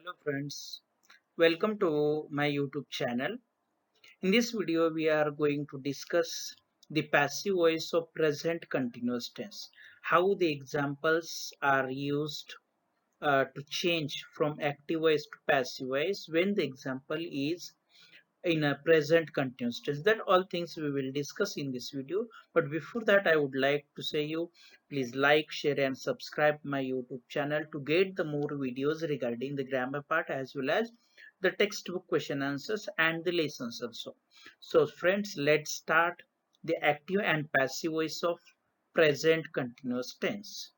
Hello friends, welcome to my YouTube channel. In this video, we are going to discuss the passive voice of present continuous tense, how the examples are used to change from active voice to passive voice when the example is in a present continuous tense. That all things we will discuss in this video, but before that I would like to say you please like, share and subscribe my YouTube channel to get the more videos regarding the grammar part as well as the textbook question answers and the lessons also. So friends, let's start the active and passive voice of present continuous tense.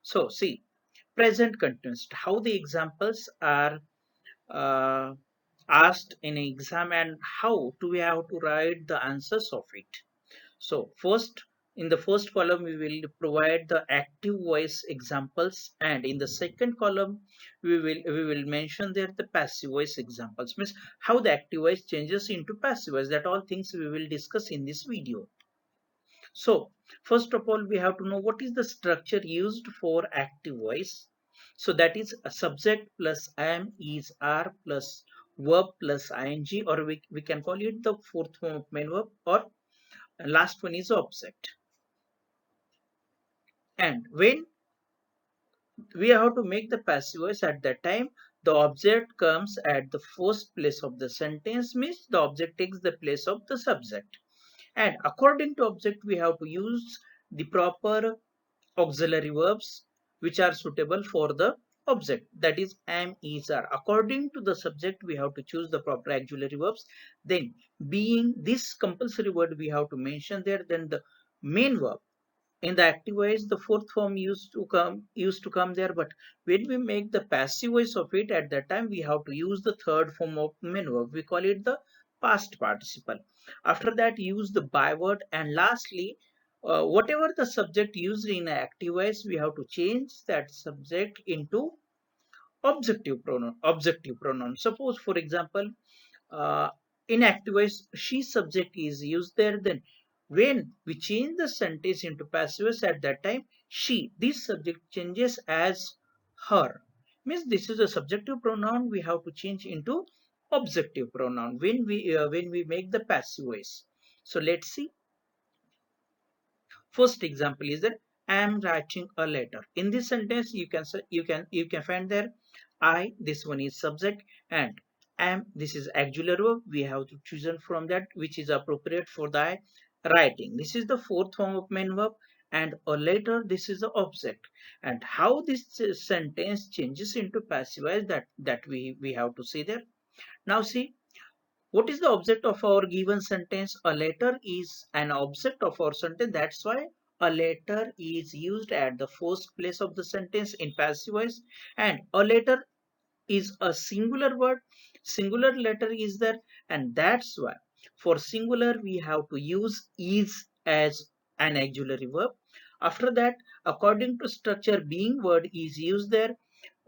So see, present continuous, how the examples are uh, asked in an exam and how do we have to write the answers of it. So first, in the first column we will provide the active voice examples, and in the second column we will mention there the passive voice examples, means how the active voice changes into passive voice. That all things we will discuss in this video. So first of all, we have to know what is the structure used for active voice. So that is a subject plus am, is, are plus verb plus ing, or we can call it the fourth form of main verb, or last one is object. And when we have to make the passive voice, at that time the object comes at the first place of the sentence, means the object takes the place of the subject. And according to object, we have to use the proper auxiliary verbs which are suitable for the object, that is am, is, are. According to the subject, we have to choose the proper auxiliary verbs. Then being this compulsory word we have to mention there, then the main verb in the active voice, the fourth form used to come there, but when we make the passive voice of it, at that time we have to use the third form of main verb, we call it the past participle. After that, use the byword, and lastly, whatever the subject used in an active voice, we have to change that subject into objective pronoun. Suppose for example, uh, in active voice she subject is used there, then when we change the sentence into passive voice, at that time she, this subject changes as her, means this is a subjective pronoun, we have to change into objective pronoun when we make the passive voice. So let's see. First example is that I am writing a letter. In this sentence, you can say, you can find there I, this one is subject, and am, this is auxiliary verb. We have to choose from that which is appropriate for the writing. This is the fourth form of main verb, and a letter, this is the object. And how this sentence changes into passive voice, that we have to see there. Now see, what is the object of our given sentence? A letter is an object of our sentence. That's why a letter is used at the first place of the sentence in passive voice. And a letter is a singular word. Singular letter is there. And that's why for singular, we have to use is as an auxiliary verb. After that, according to structure, being word is used there.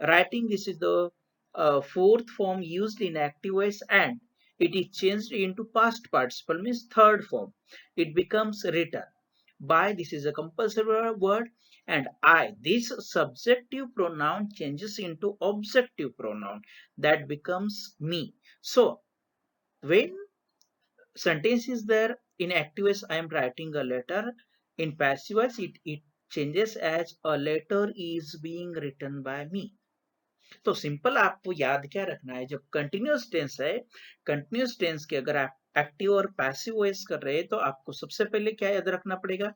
Writing, this is the fourth form used in active voice, and it is changed into past participle, means third form. It becomes written. By, this is a compulsory word, and I, this subjective pronoun changes into objective pronoun, that becomes me. So when sentence is there in active voice, I am writing a letter. In passive voice, it changes as a letter is being written by me. तो simple आपको याद क्या रखना है, जब continuous tense है, continuous tense के अगर आप एक्टिव और पैसिव वॉइस कर रहे हैं, तो आपको सबसे पहले क्या याद रखना पड़ेगा,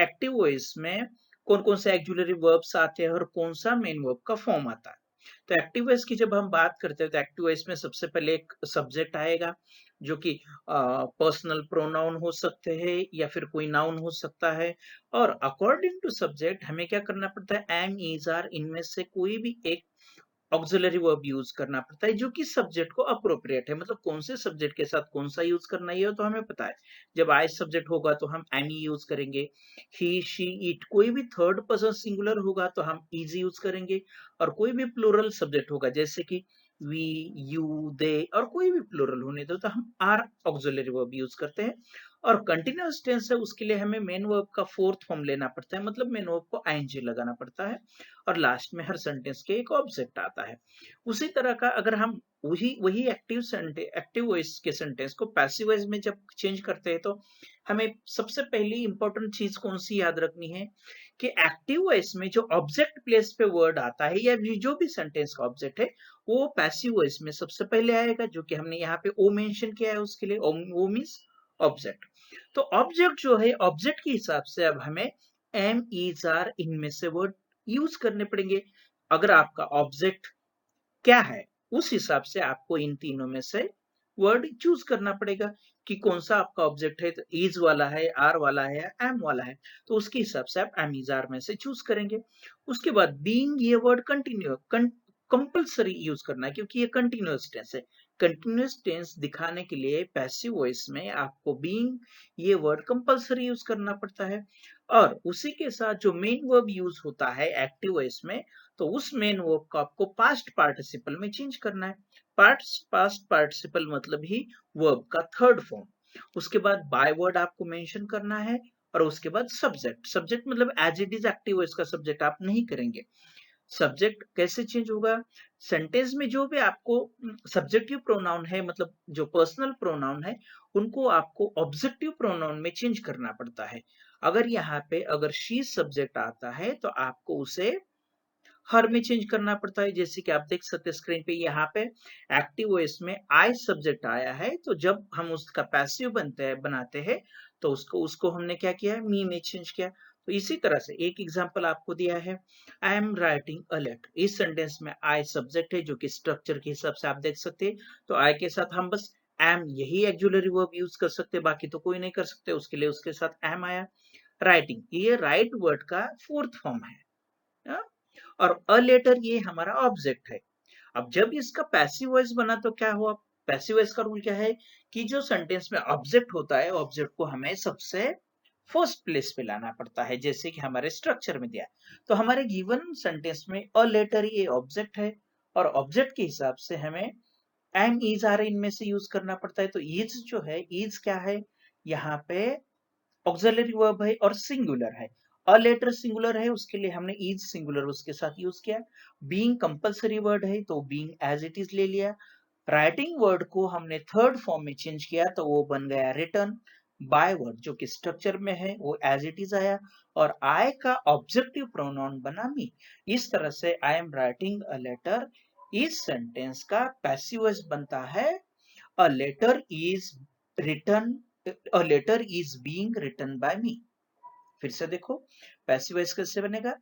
एक्टिव वॉइस में कौन कौन से एक्जुलरी वर्ब्स आते हैं और कौन सा मेन वर्ब का फॉर्म आता है। तो एक्टिव वॉइस की जब हम बात करते हैं, तो एक्टिव वॉइस में सबसे पहले एक सब्जेक्ट आएगा, जो कि पर्सनल प्रोनाउन हो सकते हैं या फिर कोई नाउन हो सकता है, और अकॉर्डिंग टू सब्जेक्ट हमें क्या करना पड़ता है, एम, इज, आर, इनमें से कोई भी एक ऑक्सिलरी वर्ब यूज करना पड़ता है जो कि सब्जेक्ट को अप्रोप्रिएट है, मतलब कौन से सब्जेक्ट के साथ कौन सा यूज करना है तो हमें पता है। जब आई सब्जेक्ट होगा तो हम एम यूज करेंगे, ही शी इट कोई भी थर्ड पर्सन सिंगुलर होगा तो हम इज यूज करेंगे, और कोई भी प्लूरल सब्जेक्ट होगा जैसे कि वी, यू, दे, और कोई भी प्लूरल होने दो तो हम आर ऑक्सिलरी वर्ब यूज करते हैं। और कंटिन्यूअस टेंस है उसके लिए हमें मेन वर्ब का फोर्थ फॉर्म लेना पड़ता है, मतलब मेन वर्ब को आईएनजी लगाना पड़ता है, और लास्ट में हर सेंटेंस के एक ऑब्जेक्ट आता है। उसी तरह का अगर हम वही वही एक्टिव वॉइस के सेंटेंस को पैसिव वॉइस में जब चेंज करते हैं तो हमें सबसे पहली इंपॉर्टेंट चीज कौन सी याद रखनी है कि एक्टिव वॉइस में जो ऑब्जेक्ट प्लेस पे वर्ड आता है या जो भी सेंटेंस का ऑब्जेक्ट है वो पैसिव वॉइस में सबसे पहले आएगा, जो कि हमने यहाँ पे ओ मेंशन किया है उसके लिए, ओ मींस ऑब्जेक्ट। तो ऑब्जेक्ट जो है, ऑब्जेक्ट के हिसाब से अब हमें एम, इज, आर इनमें से वर्ड यूज करने पड़ेंगे। अगर आपका ऑब्जेक्ट क्या है उस हिसाब से आपको इन तीनों में से वर्ड चूज करना पड़ेगा कि कौन सा आपका ऑब्जेक्ट है, तो इज वाला है, आर वाला है या एम वाला है, तो उसके हिसाब से आप एम, इज, आर में से चूज करेंगे। उसके बाद बीइंग, ये वर्ड कंपल्सरी यूज करना है क्योंकि ये कंटिन्यूअस टेंस है। कंटिन्यूअस टेंस दिखाने के लिए पैसिव वॉइस में आपको बीइंग ये वर्ड कंपल्सरी यूज करना पड़ता है। और उसी के साथ जो मेन वर्ब यूज होता है एक्टिव वॉइस में, तो उस मेन वर्ब को आपको पास्ट पार्टिसिपल में चेंज करना है। पास्ट पार्टिसिपल मतलब ही वर्ब का थर्ड फॉर्म। उसके बाद बाय वर्ड आपको मेंशन करना है, और उसके बाद सब्जेक्ट। सब्जेक्ट मतलब as it is active voice का सब्जेक्ट आप नहीं करेंगे। सब्जेक्ट कैसे चेंज होगा, सेंटेंस में जो भी आपको सब्जेक्टिव प्रोनाउन है, मतलब जो पर्सनल प्रोनाउन है, उनको आपको ऑब्जेक्टिव प्रोनाउन में चेंज करना पड़ता है। अगर यहाँ पे अगर शी सब्जेक्ट आता है तो आपको उसे हर में चेंज करना पड़ता है। जैसे कि आप देख सकते हैं स्क्रीन पे, यहाँ पे एक्टिव वॉइस में आई सब्जेक्ट आया है, तो जब हम उसका पैसिव बनाते हैं तो उसको उसको हमने क्या किया है, मी में चेंज किया। तो इसी तरह से एक एग्जांपल आपको दिया है, I am writing a letter. इस सेंटेंस में आई सब्जेक्ट है जो कि स्ट्रक्चर के हिसाब से आप देख सकते हैं। तो आई के साथ हम बस एम यही एक्जुलरी वर्ब यूज कर सकते हैं, बाकी तो कोई नहीं कर सकते, उसके लिए उसके साथ एम आया। राइटिंग ये राइट वर्ड का फोर्थ फॉर्म है, हाँ? और अ लेटर ये हमारा ऑब्जेक्ट है। अब जब इसका पैसिव वॉइस बना तो क्या हुआ, पैसिव वॉइस का रूल क्या है कि जो सेंटेंस में ऑब्जेक्ट होता है ऑब्जेक्ट को हमें सबसे फर्स्ट प्लेस पे लाना पड़ता है, जैसे कि हमारे स्ट्रक्चर में दिया है। तो हमारे गिवन सेंटेंस में अ लेटर ये ऑब्जेक्ट है, और ऑब्जेक्ट के हिसाब से हमें एम, इज, आर इनमें से यूज करना पड़ता है। तो इज जो है, इज क्या है, यहाँ पे ऑक्सिलरी वर्ब है और सिंगुलर है। अ लेटर सिंगुलर है, उसके लिए हमने इज सिंगुलर उसके साथ यूज किया। बीइंग कंपलसरी वर्ड है तो बीइंग एज इट इज ले लिया। राइटिंग वर्ड को हमने थर्ड फॉर्म में चेंज किया तो वो बन गया रिटर्न। बाय वर्ड जो कि स्ट्रक्चर में है वो एज इट इज आया, और आई का ऑब्जेक्टिव प्रोनाउन बना मी। इस तरह से I am writing a letter, इस सेंटेंस का पैसिव वॉइस बनता है a letter is written, a letter is being written by me। फिर से देखो पैसिव वॉइस कैसे बनेगा,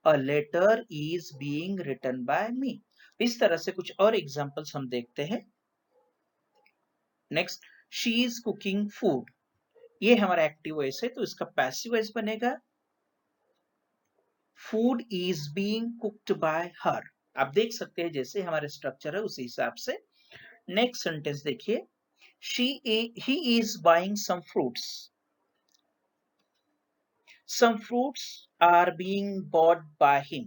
a letter is being written by me। इस तरह से कुछ और एग्जांपल्स हम देखते हैं। Next, she is cooking food, ये हमारा एक्टिव वॉइस है तो इसका पैसिव वॉइस बनेगा food is being cooked by her। आप देख सकते हैं जैसे हमारे स्ट्रक्चर है उसी हिसाब से। नेक्स्ट सेंटेंस देखिए, he is buying some fruits, some fruits are being bought by him।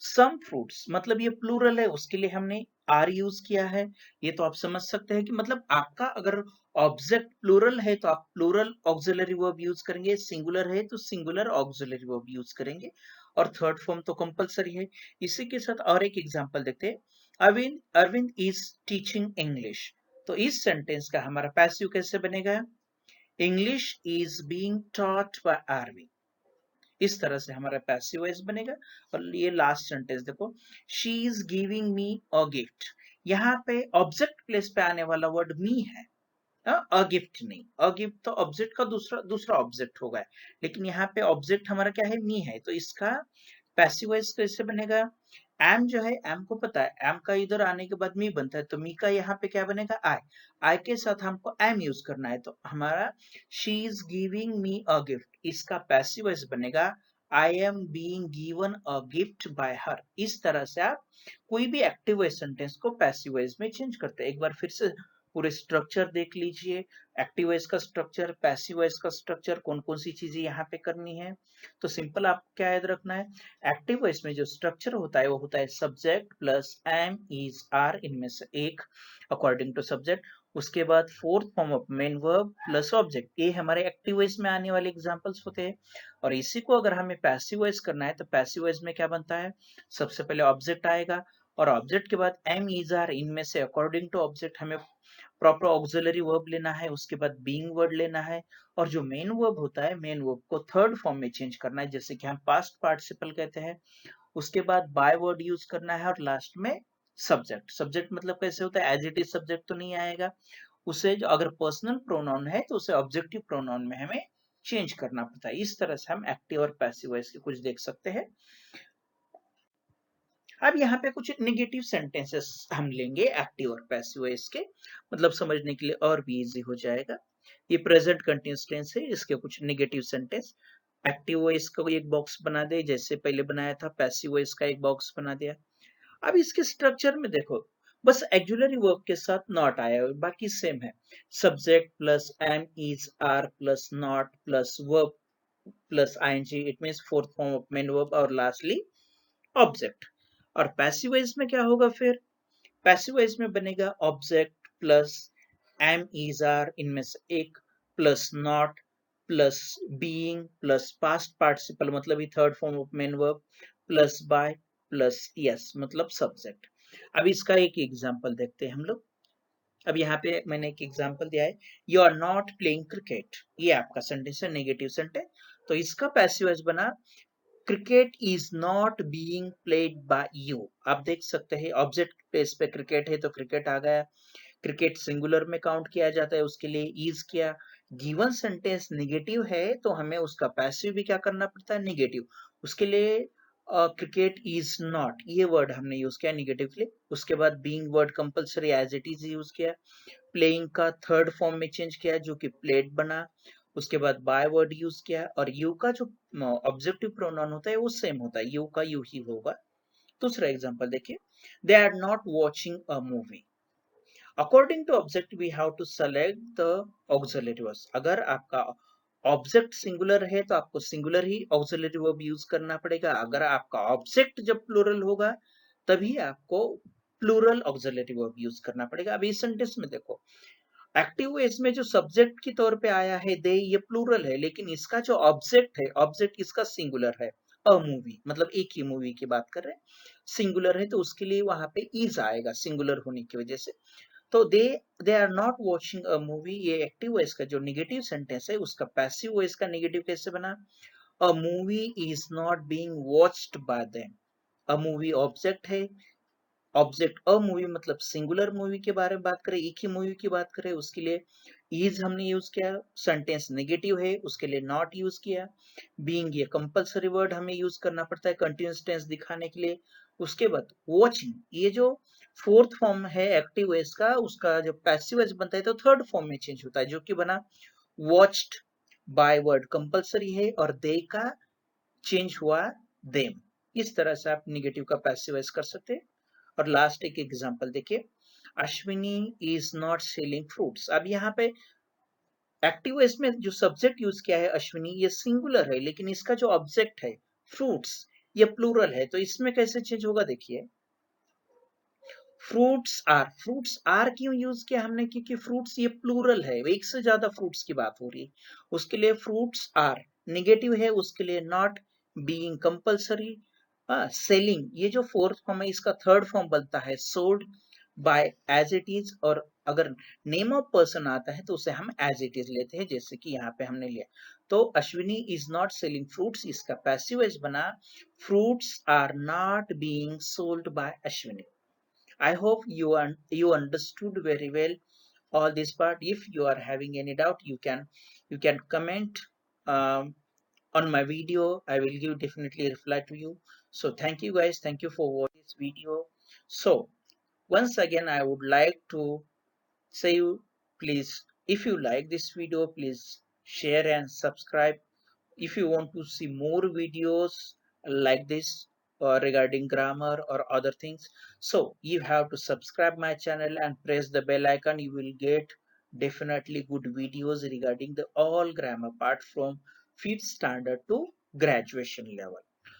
some fruits मतलब ये प्लूरल है उसके लिए हमने आर यूज किया है। ये तो आप समझ सकते हैं कि मतलब आपका अगर ऑब्जेक्ट प्लूरल है तो आप प्लूरल ऑक्सिलरी वर्ब यूज करेंगे, सिंगुलर है तो सिंगुलर ऑक्सिलरी वर्ब यूज करेंगे, और थर्ड फॉर्म तो कंपलसरी है। इसी के साथ और एक एग्जांपल देखते हैं, Arvind Arvind is teaching English. तो इस सेंटेंस का हमारा पैसिव कैसे बनेगा, English is being taught by Arvind. इस तरह से हमारा पैसिव वॉइस बनेगा। और ये लास्ट सेंटेंस देखो, she is giving me a gift. यहाँ पे ऑब्जेक्ट प्लेस पे आने वाला वर्ड मी है, अ गिफ्ट नहीं। अ गिफ्ट तो ऑब्जेक्ट का दूसरा दूसरा ऑब्जेक्ट होगा, लेकिन यहाँ पे ऑब्जेक्ट हमारा क्या है, मी है, तो इसका पैसिव वॉइस कैसे बनेगा, एम जो है, एम को पता है एम का इधर आने के बाद मी बनता है, तो मी का यहाँ पे क्या बनेगा, आई। आई के साथ हमको एम यूज करना है तो हमारा she is giving me a gift, इसका पैसिव वॉइस बनेगा I am being given a gift bye हर। इस तरह से आप कोई भी एक्टिव वॉइस सेंटेंस को पैसिव वॉइस में चेंज करते हैं। एक बार फिर से पूरे स्ट्रक्चर देख लीजिए, एक्टिव वॉइस का स्ट्रक्चर, पैसिव वॉइस का स्ट्रक्चर, कौन कौन सी चीजें यहाँ पे करनी है। तो सिंपल आपको क्या याद रखना है, एक्टिव वॉइस में जो स्ट्रक्चर होता है वो होता है subject plus am is are, इनमें से एक अकॉर्डिंग टू सब्जेक्ट। उसके बाद fourth form of main verb plus object, ये हमारे एक्टिव वॉइस में आने वाले एग्जांपल्स होते हैं। और इसी को अगर हमें पैसिव वॉइस करना है तो पैसिव वॉइस में क्या बनता है, सबसे पहले ऑब्जेक्ट आएगा और ऑब्जेक्ट के बाद एम इज आर, इनमें से अकॉर्डिंग टू ऑब्जेक्ट हमें प्रॉपर ऑक्सिलरी वर्ब लेना है, उसके बाद बीइंग वर्ड लेना है, और जो मेन वर्ब होता है मेन वर्ब को थर्ड फॉर्म में चेंज करना है, जैसे कि हम पास्ट पार्टिसिपल कहते हैं। उसके बाद बाय वर्ड यूज करना है और लास्ट में सब्जेक्ट। सब्जेक्ट मतलब कैसे होता है, एज इट इज सब्जेक्ट तो नहीं आएगा, उसे जो अगर पर्सनल प्रोनाउन है तो उसे ऑब्जेक्टिव प्रोनाउन में हमें चेंज करना पड़ता है। इस तरह से हम एक्टिव और पैसिव वॉइस के कुछ देख सकते हैं। अब यहाँ पे कुछ नेगेटिव सेंटेंसेस हम लेंगे एक्टिव और पैसिव वॉइस के, मतलब समझने के लिए और भी इजी हो जाएगा। ये प्रेजेंट कंटिन्यूअस टेंस है, इसके कुछ नेगेटिव सेंटेंस। एक्टिव वॉइस का एक बॉक्स बना दे जैसे पहले बनाया था, पैसिव वॉइस का एक बॉक्स बना दिया। अब इसके स्ट्रक्चर में देखो, बस एक्जुलरी वर्ब के साथ नॉट आया है, बाकी सेम है। Subject plus am is are plus not plus verb plus ING, it means fourth form of main verb, और लास्टली ऑब्जेक्ट। और पैसिव वॉइस में क्या होगा फिर, पैसिव वॉइस में बनेगा object plus am is are, इनमें से एक, plus not plus being plus past participle मतलब ये third form of main verb, plus by plus S मतलब सब्जेक्ट। अब इसका एक एग्जांपल देखते हैं हम लोग। अब यहाँ पे मैंने एक एग्जांपल दिया है, you are not playing cricket, ये आपका सेंटेंस है, नेगेटिव सेंटेंस। तो इसका पैसिव वॉइस बना, cricket is not being played by you. आप देख सकते हैं ऑब्जेक्ट प्लेस पे क्रिकेट है तो क्रिकेट आ गया। क्रिकेट सिंगुलर में काउंट किया जाता है, उसके लिए इज किया। गिवन सेंटेंस नेगेटिव है तो हमें उसका पैसिव भी क्या करना पड़ता है, नेगेटिव। उसके लिए क्रिकेट इज नॉट ये वर्ड हमने यूज किया नेगेटिव के लिए। उसके बाद being word compulsory as it is use किया। प्लेइंग का थर्ड फॉर्म में चेंज किया जो कि प्लेड बना। उसके बाद बाय वर्ड यूज किया, और यू का जो ऑब्जेक्टिव प्रोनाउन होता है वो सेम होता है, यू का यू ही होगा। दूसरा एग्जांपल देखिए, they are not watching a movie. According to object we have to select the auxiliary verb. अगर आपका ऑब्जेक्ट सिंगुलर है तो आपको सिंगुलर ही ऑक्सिलरी वर्ब यूज करना पड़ेगा। अगर आपका ऑब्जेक्ट जब प्लूरल होगा तभी आपको प्लूरल ऑक्सिलरी वर्ब यूज करना पड़ेगा। अब इस सेंटेंस में देखो, एक्टिव वॉइस में जो सब्जेक्ट के तौर पे आया है दे, ये प्लूरल है, लेकिन इसका जो ऑब्जेक्ट है, ऑब्जेक्ट इसका सिंगुलर है, अ मूवी मतलब एक ही मूवी की बात कर रहे हैं, सिंगुलर है तो उसके लिए वहां पे इज आएगा सिंगुलर होने की वजह से। तो they are not watching a movie, ये एक्टिव वॉइस का जो नेगेटिव सेंटेंस है उसका पैसिव वॉइस का नेगेटिव कैसे बना, a movie is not being watched bye them. A movie object है, ऑब्जेक्ट अ मूवी मतलब सिंगुलर मूवी के बारे में बात करें, एक ही मूवी की बात करें, उसके लिए इज हमने यूज किया। सेंटेंस नेगेटिव है उसके लिए नॉट यूज किया। बीइंग ये कंपलसरी वर्ड हमें यूज करना पड़ता है कंटिन्यूअस टेंस दिखाने के लिए। उसके बाद वॉचिंग, ये जो फोर्थ फॉर्म है एक्टिव वॉइस का, उसका जो पैसिव वॉइस बनता है तो थर्ड फॉर्म में चेंज होता है जो कि बना वॉच्ड। बाय वर्ड कंपलसरी है और दे का चेंज हुआ देम। इस तरह से आप निगेटिव का पैसिव वॉइस कर सकते हैं। और लास्ट एक एग्जांपल देखिए, Ashwini is not selling fruits. अब यहाँ पे एक्टिव वॉइस में जो सब्जेक्ट यूज किया है अश्विनी, ये सिंगुलर है, लेकिन इसका जो ऑब्जेक्ट है फ्रूट्स, ये प्लूरल है, तो इसमें कैसे चेंज होगा देखिए, फ्रूट्स आर क्यों यूज किया हमने, क्योंकि फ्रूट्स ये प्लूरल है, एक से ज्यादा फ्रूट्स की बात हो रही है, उसके लिए फ्रूट्स आर। नेगेटिव है उसके लिए नॉट। बीइंग कंपलसरी, सेलिंग ये जो फोर्थ फॉर्म है इसका थर्ड फॉर्म बनता है sold by as it is. और अगर नेम ऑफ पर्सन आता है तो उसे हम एज इट इज लेते हैं, जैसे कि यहाँ पे हमने लिया। तो Ashwini is not selling fruits, इसका पैसिव वॉइस बना fruits are not being sold by Ashwini. I hope you understood very well all this part. If you are having any doubt, you can comment um, on my video. I will give definitely reply to you. So thank you guys. Thank you for watching this video. So once again, I would like to say you please, if you like this video, please share and subscribe. if you want to see more videos like this regarding grammar or other things, so you have to subscribe my channel and press the bell icon. You will get definitely good videos regarding the all grammar part from fifth standard to graduation level.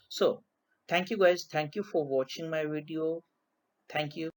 So thank you guys, thank you for watching my video. Thank you.